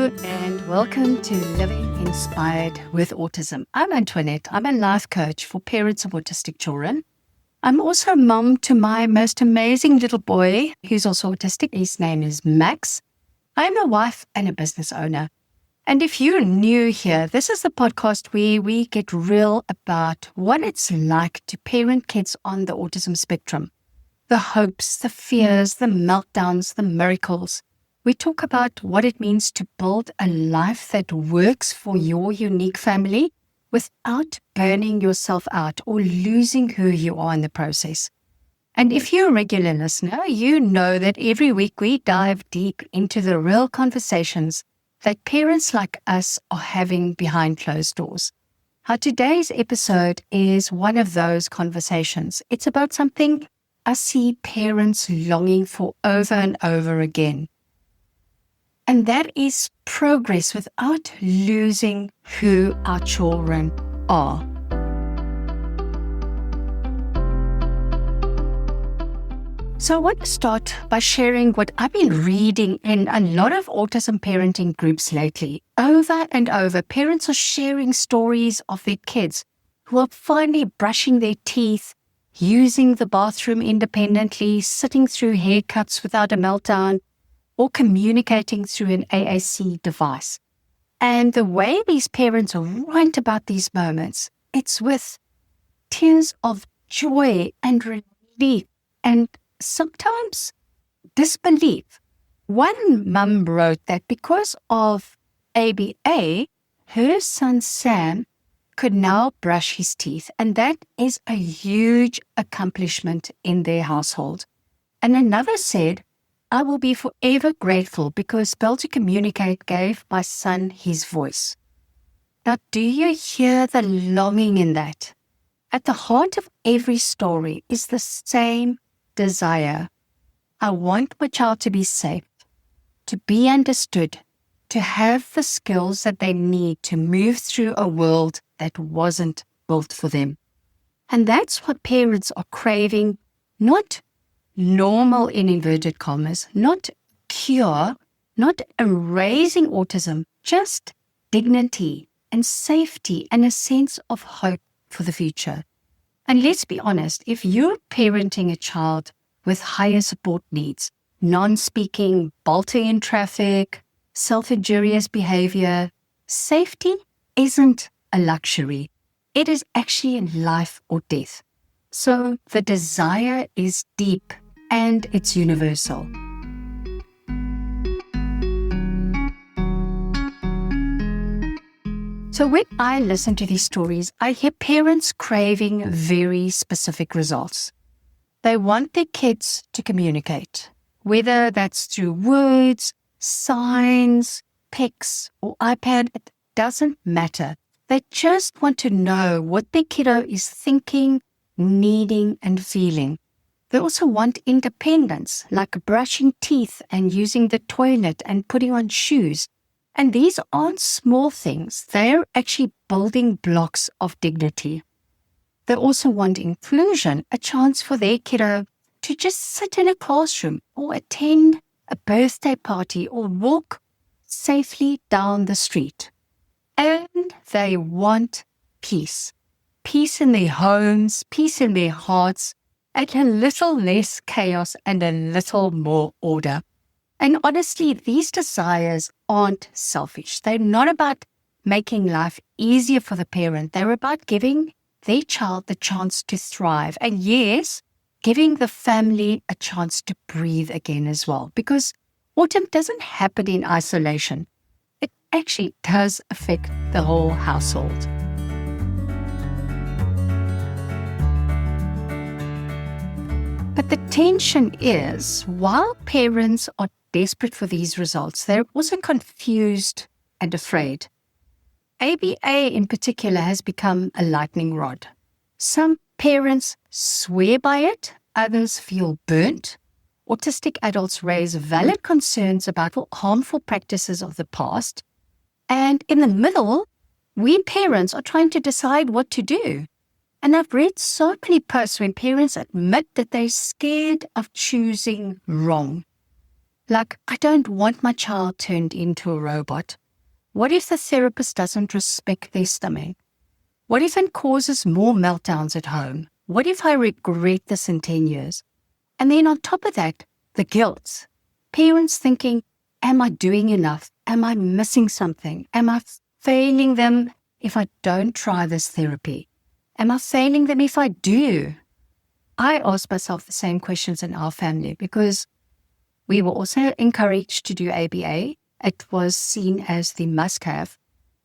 Hello and welcome to Living Inspired with Autism. I'm Antoinette. I'm a life coach for parents of autistic children. I'm also a mom to my most amazing little boy who's also autistic. His name is Max. I'm a wife and a business owner. And if you're new here, this is the podcast where we get real about what it's like to parent kids on the autism spectrum. The hopes, the fears, the meltdowns, the miracles. We talk about what it means to build a life that works for your unique family without burning yourself out or losing who you are in the process. And if you're a regular listener, you know that every week we dive deep into the real conversations that parents like us are having behind closed doors. Today's episode is one of those conversations. It's about something I see parents longing for over and over again. And that is progress without losing who our children are. So I want to start by sharing what I've been reading in a lot of autism parenting groups lately. Over and over, parents are sharing stories of their kids who are finally brushing their teeth, using the bathroom independently, sitting through haircuts without a meltdown, or communicating through an AAC device. And the way these parents write about these moments, it's with tears of joy and relief and sometimes disbelief. One mum wrote that because of ABA, her son Sam could now brush his teeth, and that is a huge accomplishment in their household. And another said, I will be forever grateful because Spell to Communicate gave my son his voice. Now, do you hear the longing in that? At the heart of every story is the same desire. I want my child to be safe, to be understood, to have the skills that they need to move through a world that wasn't built for them. And that's what parents are craving, not normal in inverted commas, not cure, not erasing autism, just dignity and safety and a sense of hope for the future. And let's be honest, if you're parenting a child with higher support needs, non-speaking, bolting in traffic, self-injurious behavior, safety isn't a luxury. It is actually life or death. So the desire is deep and it's universal. So when I listen to these stories, I hear parents craving very specific results. They want their kids to communicate, whether that's through words, signs, pics, or iPad, it doesn't matter. They just want to know what their kiddo is thinking, needing, and feeling. They also want independence, like brushing teeth and using the toilet and putting on shoes. And these aren't small things. They're actually building blocks of dignity. They also want inclusion, a chance for their kiddo to just sit in a classroom or attend a birthday party or walk safely down the street. And they want peace. Peace in their homes, peace in their hearts, and a little less chaos and a little more order. And honestly, these desires aren't selfish. They're not about making life easier for the parent. They're about giving their child the chance to thrive. And yes, giving the family a chance to breathe again as well. Because autism doesn't happen in isolation. It actually does affect the whole household. But the tension is, while parents are desperate for these results, they're also confused and afraid. ABA in particular has become a lightning rod. Some parents swear by it, others feel burnt. Autistic adults raise valid concerns about harmful practices of the past. And in the middle, we parents are trying to decide what to do. And I've read so many posts when parents admit that they're scared of choosing wrong. Like, I don't want my child turned into a robot. What if the therapist doesn't respect their stomach? What if it causes more meltdowns at home? What if I regret this in 10 years? And then on top of that, the guilt. Parents thinking, am I doing enough? Am I missing something? Am I failing them if I don't try this therapy? Am I failing them if I do? I ask myself the same questions in our family because we were also encouraged to do ABA. It was seen as the must-have.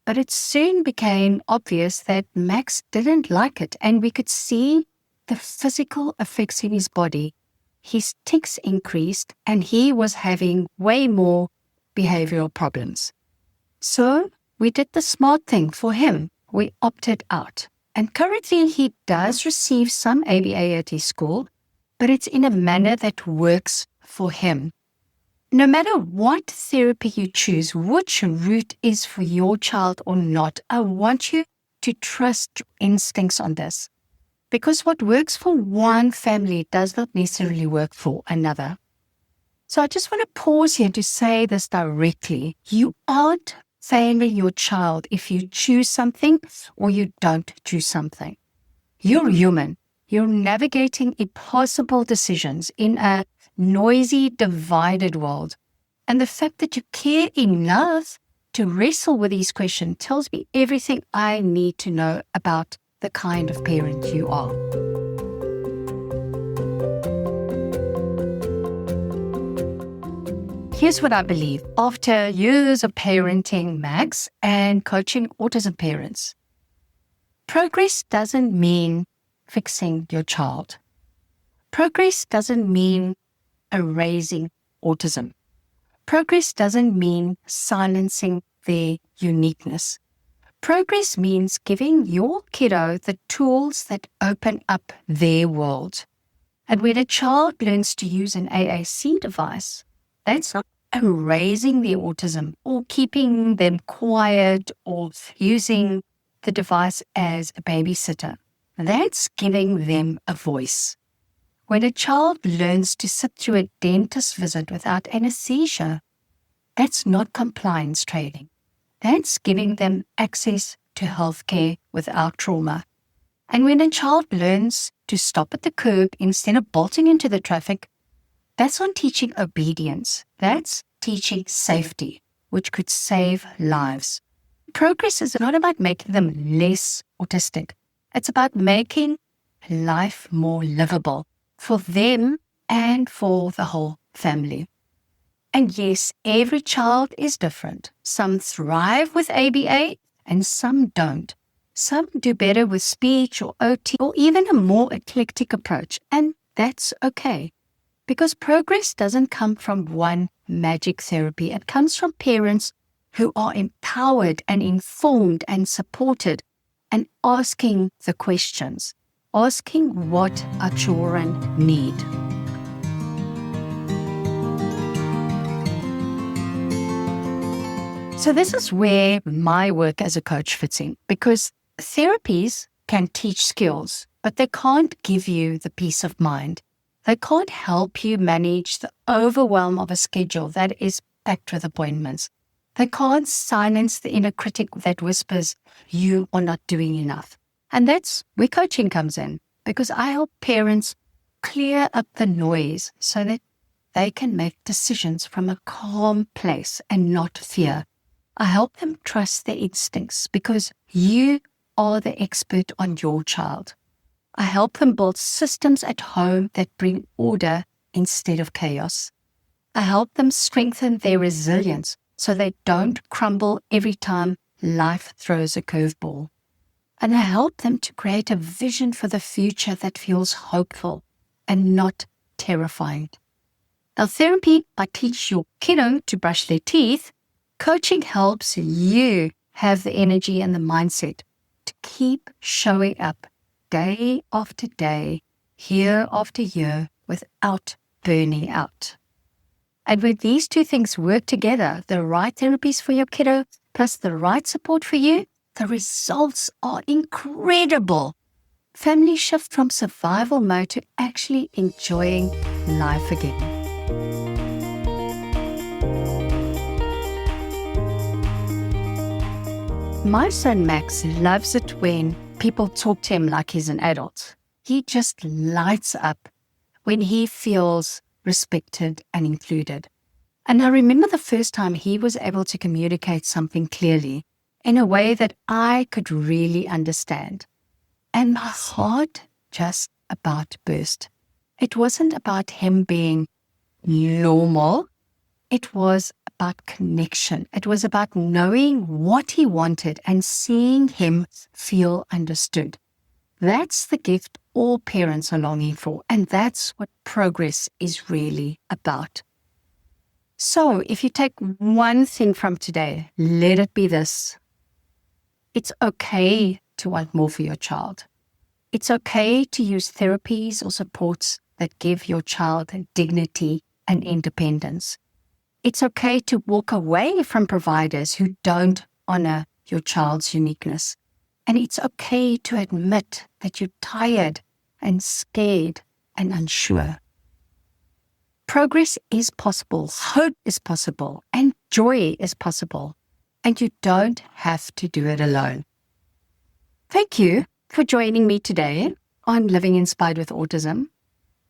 But it soon became obvious that Max didn't like it, and we could see the physical effects in his body. His tics increased, and he was having way more behavioral problems. So we did the smart thing for him. We opted out. And currently he does receive some ABA at his school, but it's in a manner that works for him. No matter what therapy you choose, which route is for your child or not, I want you to trust your instincts on this. Because what works for one family does not necessarily work for another. So I just want to pause here to say this directly. You aren't failing your child if you choose something or you don't choose something. You're human. You're navigating impossible decisions in a noisy, divided world. And the fact that you care enough to wrestle with these questions tells me everything I need to know about the kind of parent you are. Here's what I believe. After years of parenting Max and coaching autism parents, progress doesn't mean fixing your child. Progress doesn't mean erasing autism. Progress doesn't mean silencing their uniqueness. Progress means giving your kiddo the tools that open up their world. And when a child learns to use an AAC device, that's not erasing their autism or keeping them quiet or using the device as a babysitter. That's giving them a voice. When a child learns to sit through a dentist visit without anesthesia, that's not compliance training. That's giving them access to healthcare without trauma. And when a child learns to stop at the curb instead of bolting into the traffic, that's not teaching obedience. That's teaching safety, which could save lives. Progress is not about making them less autistic. It's about making life more livable for them and for the whole family. And yes, every child is different. Some thrive with ABA and some don't. Some do better with speech or OT or even a more eclectic approach, and that's okay. Because progress doesn't come from one magic therapy. It comes from parents who are empowered and informed and supported and asking the questions, asking what our children need. So this is where my work as a coach fits in, because therapies can teach skills, but they can't give you the peace of mind. They can't help you manage the overwhelm of a schedule that is packed with appointments. They can't silence the inner critic that whispers, you are not doing enough. And that's where coaching comes in, because I help parents clear up the noise so that they can make decisions from a calm place and not fear. I help them trust their instincts because you are the expert on your child. I help them build systems at home that bring order instead of chaos. I help them strengthen their resilience so they don't crumble every time life throws a curveball. And I help them to create a vision for the future that feels hopeful and not terrifying. Now, therapy, I teach your kiddo to brush their teeth. Coaching helps you have the energy and the mindset to keep showing up day after day, year after year, without burning out. And when these two things work together, the right therapies for your kiddo plus the right support for you, the results are incredible. Families shift from survival mode to actually enjoying life again. My son Max loves it when people talk to him like he's an adult. He just lights up when he feels respected and included. And I remember the first time he was able to communicate something clearly in a way that I could really understand. And my heart just about burst. It wasn't about him being normal. It was about connection. It was about knowing what he wanted and seeing him feel understood. That's the gift all parents are longing for, and that's what progress is really about. So if you take one thing from today, let it be this. It's okay to want more for your child. It's okay to use therapies or supports that give your child dignity and independence. It's okay to walk away from providers who don't honor your child's uniqueness. And it's okay to admit that you're tired and scared and unsure. Progress is possible, hope is possible, and joy is possible. And you don't have to do it alone. Thank you for joining me today on Living Inspired with Autism.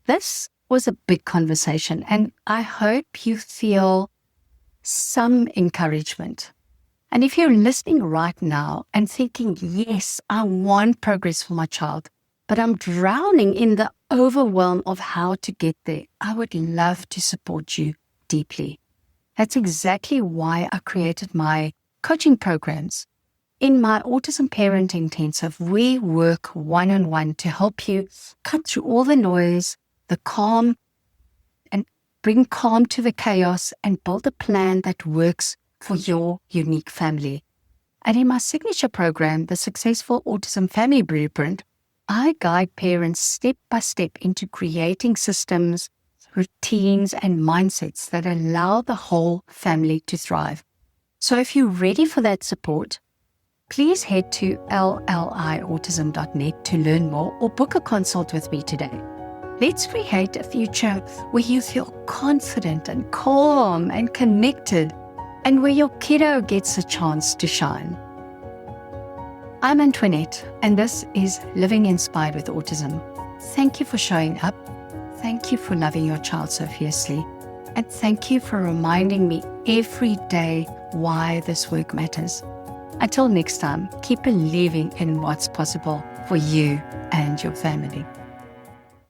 This was a big conversation, and I hope you feel some encouragement. And if you're listening right now and thinking, yes, I want progress for my child, but I'm drowning in the overwhelm of how to get there, I would love to support you deeply. That's exactly why I created my coaching programs. In my Autism Parent Intensive, we work one-on-one to help you cut through all the noise, the calm, and bring calm to the chaos and build a plan that works for your unique family. And in my signature program, the Successful Autism Family Blueprint, I guide parents step by step into creating systems, routines, and mindsets that allow the whole family to thrive. So if you're ready for that support, please head to lliautism.net to learn more or book a consult with me today. Let's create a future where you feel confident and calm and connected, and where your kiddo gets a chance to shine. I'm Antoinette, and this is Living Inspired with Autism. Thank you for showing up. Thank you for loving your child so fiercely. And thank you for reminding me every day why this work matters. Until next time, keep believing in what's possible for you and your family.